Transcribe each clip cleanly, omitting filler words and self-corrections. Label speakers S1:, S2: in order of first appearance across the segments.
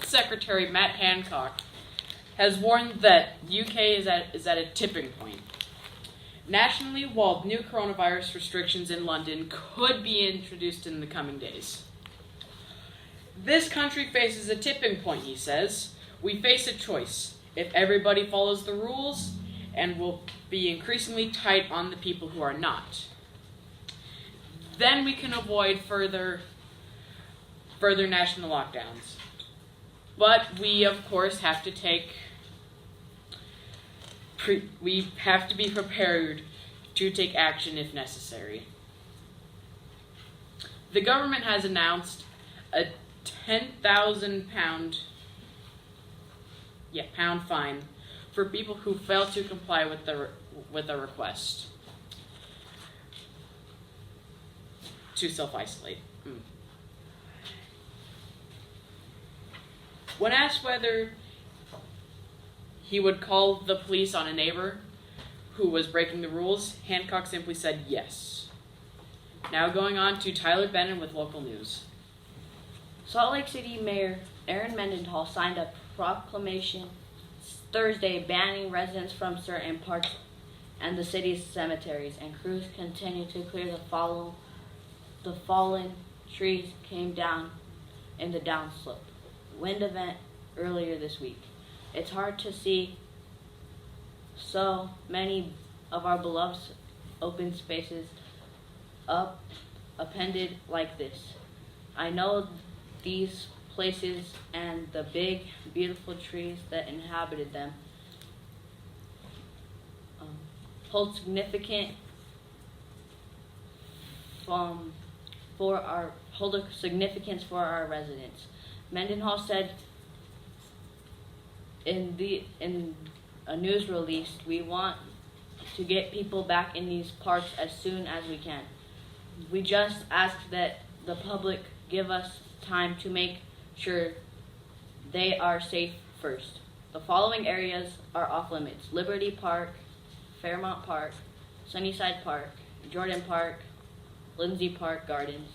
S1: Secretary Matt Hancock has warned that UK is at a tipping point. Nationally, while new coronavirus restrictions in London could be introduced in the coming days. This country faces a tipping point, he says. We face a choice. If everybody follows the rules, and will be increasingly tight on the people who are not. Then we can avoid further national lockdowns. But we, of course, have to be prepared to take action if necessary. The government has announced a £10,000 pound fine for people who fail to comply with the request to self-isolate. When asked whether he would call the police on a neighbor who was breaking the rules, Hancock simply said yes. Now going on to Tyler Bennett with local news.
S2: Salt Lake City Mayor Aaron Mendenhall signed a proclamation Thursday banning residents from certain parks and the city's cemeteries, and crews continue to clear the fallen trees came down in the downslope wind event earlier this week. It's hard to see so many of our beloved open spaces appended like this. I know these places and the big, beautiful trees that inhabited them hold significance for our residents. Mendenhall said in a news release, "We want to get people back in these parks as soon as we can. We just ask that the public give us time to make sure they are safe first. The following areas are off limits: Liberty Park, Fairmount Park, Sunnyside Park, Jordan Park, Lindsay Park Gardens,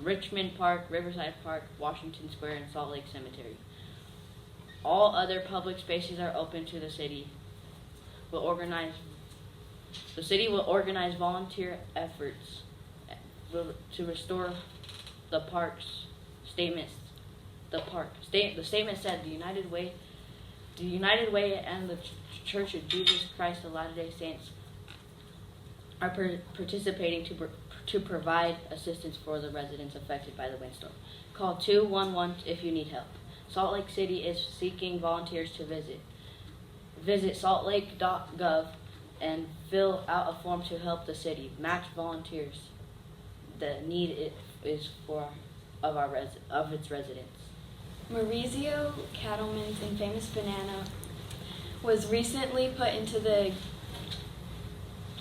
S2: Richmond Park, Riverside Park, Washington Square, and Salt Lake Cemetery. All other public spaces are open to the city. The city will organize volunteer efforts to restore the parks. The statement said the United Way and the Church of Jesus Christ of Latter-day Saints are participating to provide assistance for the residents affected by the windstorm. Call 211 if you need help. Salt Lake City is seeking volunteers to visit. Visit saltlake.gov and fill out a form to help the city match volunteers. The need is of its residents.
S3: Maurizio Cattleman's infamous banana was recently put into the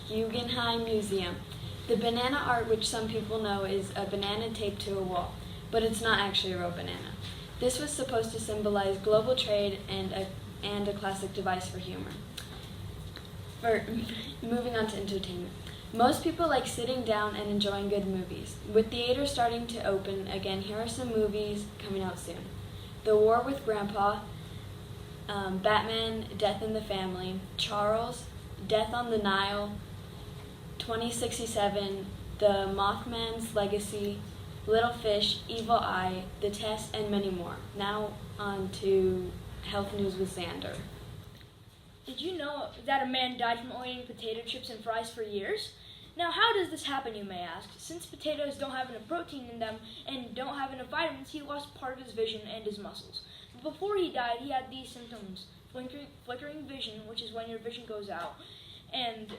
S3: Guggenheim Museum. The banana art, which some people know, is a banana taped to a wall, but it's not actually a real banana. This was supposed to symbolize global trade and a classic device for humor. Moving on to entertainment. Most people like sitting down and enjoying good movies. With theaters starting to open again, here are some movies coming out soon. The War with Grandpa, Batman, Death in the Family, Charles, Death on the Nile, 2067, The Mothman's Legacy, Little Fish, Evil Eye, The Test, and many more. Now on to health news with Xander.
S4: Did you know that a man died from only eating potato chips and fries for years? Now, how does this happen, you may ask? Since potatoes don't have enough protein in them and don't have enough vitamins, he lost part of his vision and his muscles. But before he died, he had these symptoms: flickering vision, which is when your vision goes out, and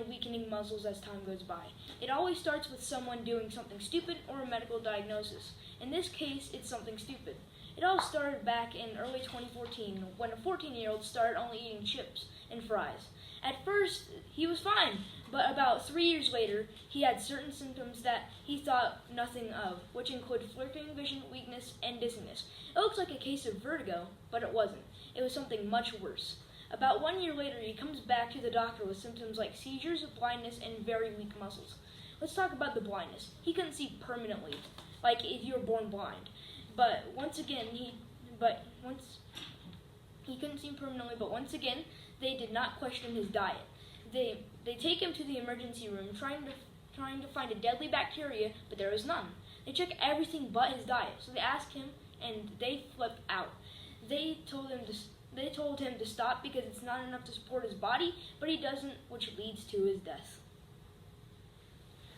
S4: weakening muscles as time goes by. It always starts with someone doing something stupid or a medical diagnosis. In this case, it's something stupid. It all started back in early 2014 when a 14-year-old started only eating chips and fries. At first, he was fine, but about 3 years later, he had certain symptoms that he thought nothing of, which include flickering vision, weakness, and dizziness. It looks like a case of vertigo, but it wasn't. It was something much worse. About 1 year later, he comes back to the doctor with symptoms like seizures, blindness, and very weak muscles. Let's talk about the blindness. He couldn't see permanently, like if you were born blind. but once he couldn't see him permanently. But once again, they did not question his diet. They take him to the emergency room, trying to find a deadly bacteria, but there was none. They check everything but his diet. So they asked him, and they flipped out. They told him to stop because it's not enough to support his body, but he doesn't, which leads to his death.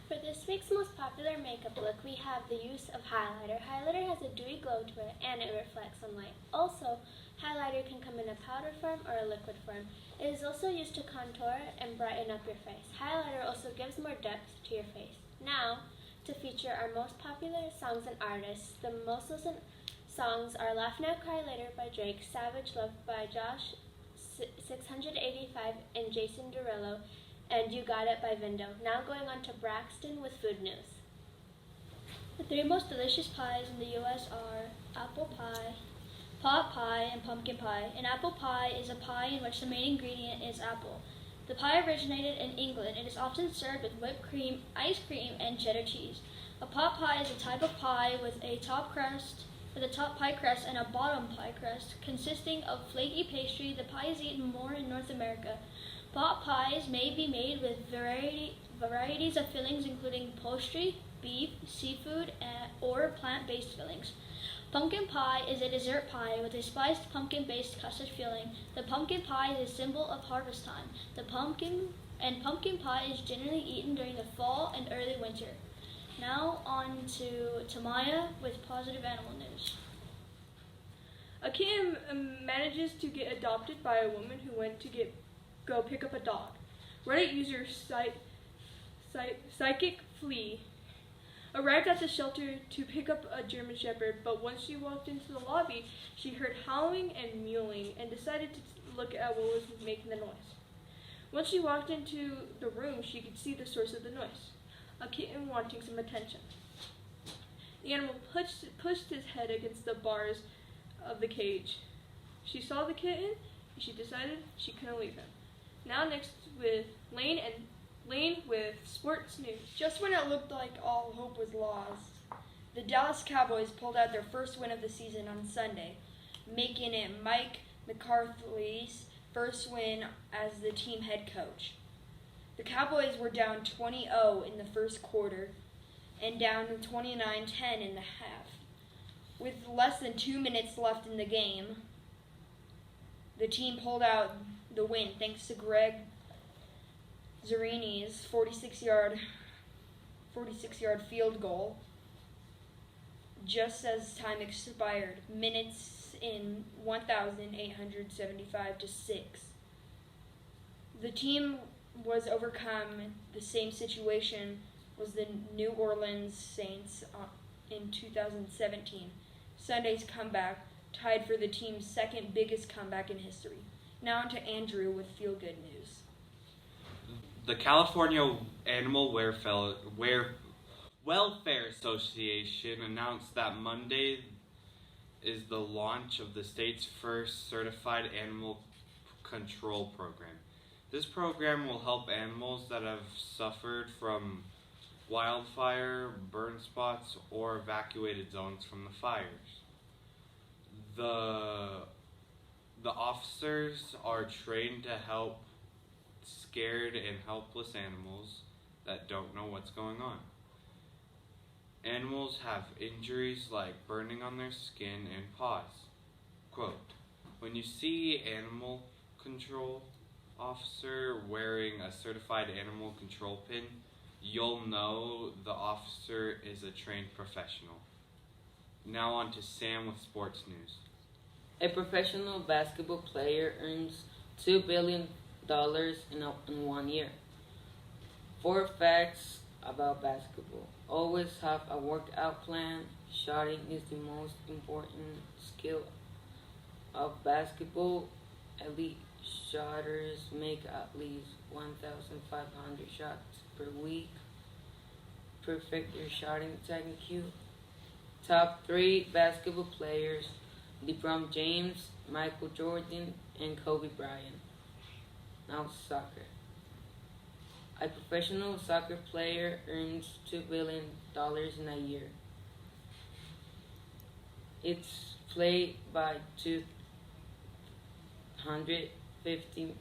S5: For this week's most popular makeup look, we have the use of highlighter. Highlighter has a dewy glow to it, and it reflects sunlight. Also, highlighter can come in a powder form or a liquid form. It is also used to contour and brighten up your face. Highlighter also gives more depth to your face. Now, to feature our most popular songs and artists. The most listened songs are Laugh Now Cry Later by Drake, Savage Love by Josh 685 and Jason Derulo, and You Got It by Vindo. Now going on to Braxton with food news.
S4: The three most delicious pies in the U.S. are apple pie, pot pie, and pumpkin pie. An apple pie is a pie in which the main ingredient is apple. The pie originated in England and is often served with whipped cream, ice cream, and cheddar cheese. A pot pie is a type of pie with a top pie crust and a bottom pie crust, consisting of flaky pastry. The pie is eaten more in North America. Pot pies may be made with varieties of fillings, including poultry, beef, seafood, or plant-based fillings. Pumpkin pie is a dessert pie with a spiced pumpkin-based custard filling. The pumpkin pie is a symbol of harvest time. Pumpkin pie is generally eaten during the fall and early winter. Now on to Tamaya with positive animal news.
S6: A kitten manages to get adopted by a woman who went to go pick up a dog. Reddit user Psychic Flea arrived at the shelter to pick up a German Shepherd, but once she walked into the lobby, she heard howling and mewling and decided to look at what was making the noise. Once she walked into the room, she could see the source of the noise, a kitten wanting some attention. The animal pushed his head against the bars of the cage. She saw the kitten, and she decided she couldn't leave him. Now next with Lane with sports news.
S7: Just when it looked like all hope was lost, the Dallas Cowboys pulled out their first win of the season on Sunday, making it Mike McCarthy's first win as the team head coach. The Cowboys were down 20-0 in the first quarter and down 29-10 in the half. With less than 2 minutes left in the game, the team pulled out the win thanks to Greg Zerini's 46-yard field goal just as time expired, minutes in 1,875 to 6. The team was overcome. The same situation was the New Orleans Saints in 2017. Sunday's comeback tied for the team's second biggest comeback in history. Now on to Andrew with feel-good news.
S8: The California Animal Welfare Association announced that Monday is the launch of the state's first certified animal control program. This program will help animals that have suffered from wildfire, burn spots, or evacuated zones from the fires. The officers are trained to help scared and helpless animals that don't know what's going on. Animals have injuries like burning on their skin and paws. Quote, when you see animal control officer wearing a certified animal control pin, you'll know the officer is a trained professional. Now on to Sam with sports news.
S9: A professional basketball player earns $2 billion in 1 year. 4 facts about basketball. Always have a workout plan. Shooting is the most important skill of basketball. Elite shooters make at least 1,500 shots per week. Perfect your shooting technique. Top 3 basketball players: LeBron James, Michael Jordan, and Kobe Bryant. Now soccer. A professional soccer player earns $2 billion in a year. It's played by 250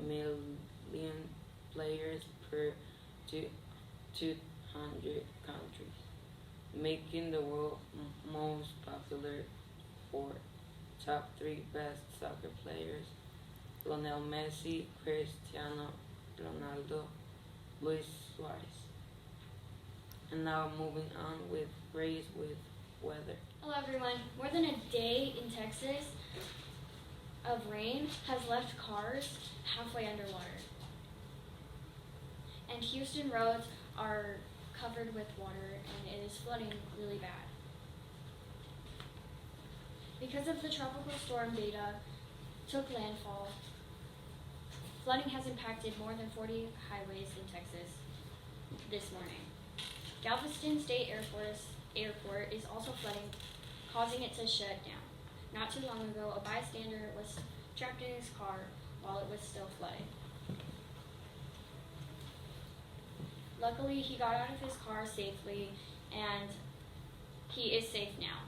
S9: million players per 200 countries, making the world most popular sport. Top 3 best soccer players: Lionel Messi, Cristiano Ronaldo, Luis Suarez. And now moving on with Grace with weather.
S10: Hello everyone. More than a day in Texas of rain has left cars halfway underwater. And Houston roads are covered with water and it is flooding really bad. Because of the tropical storm Beta took landfall, flooding has impacted more than 40 highways in Texas this morning. Galveston State Airport is also flooding, causing it to shut down. Not too long ago, a bystander was trapped in his car while it was still flooding. Luckily, he got out of his car safely, and he is safe now.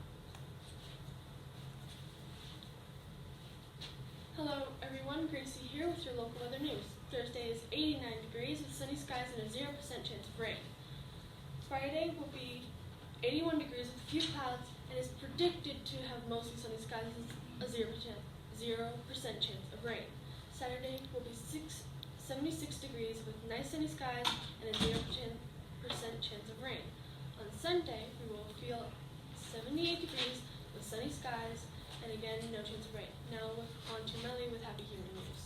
S11: Hello everyone, Gracie here with your local weather news. Thursday is 89 degrees with sunny skies and a 0% chance of rain. Friday will be 81 degrees with a few clouds and is predicted to have mostly sunny skies and a 0% chance of rain. Saturday will be 76 degrees with nice sunny skies and a 0% chance of rain. On Sunday, we will feel 78 degrees with sunny skies and again, no chance of rain. Now on to Melly with Happy Human News.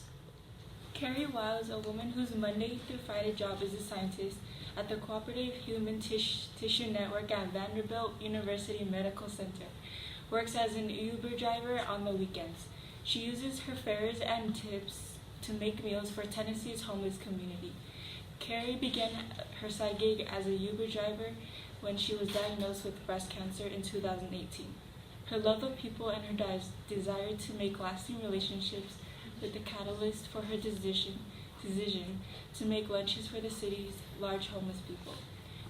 S12: Carrie Wiles, a woman whose Monday through Friday job is a scientist at the Cooperative Human Tissue Network at Vanderbilt University Medical Center, works as an Uber driver on the weekends. She uses her fares and tips to make meals for Tennessee's homeless community. Carrie began her side gig as a Uber driver when she was diagnosed with breast cancer in 2018. Her love of people and her desire to make lasting relationships were the catalyst for her decision to make lunches for the city's large homeless people.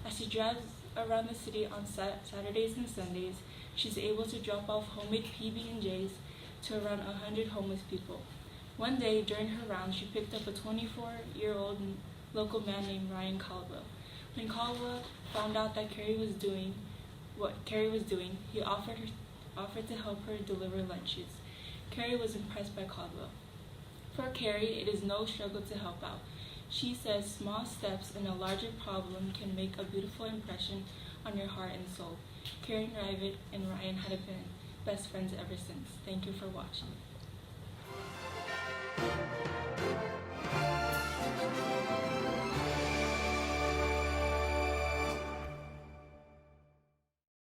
S12: As she drives around the city on Saturdays and Sundays, she's able to drop off homemade PB&Js to around 100 homeless people. One day during her rounds, she picked up a 24-year-old local man named Ryan Caldwell. When Caldwell found out that what Carrie was doing, he offered to help her deliver lunches. Carrie was impressed by Caldwell. For Carrie, it is no struggle to help out. She says small steps in a larger problem can make a beautiful impression on your heart and soul. Carrie and Ryan had been best friends ever since. Thank you for watching.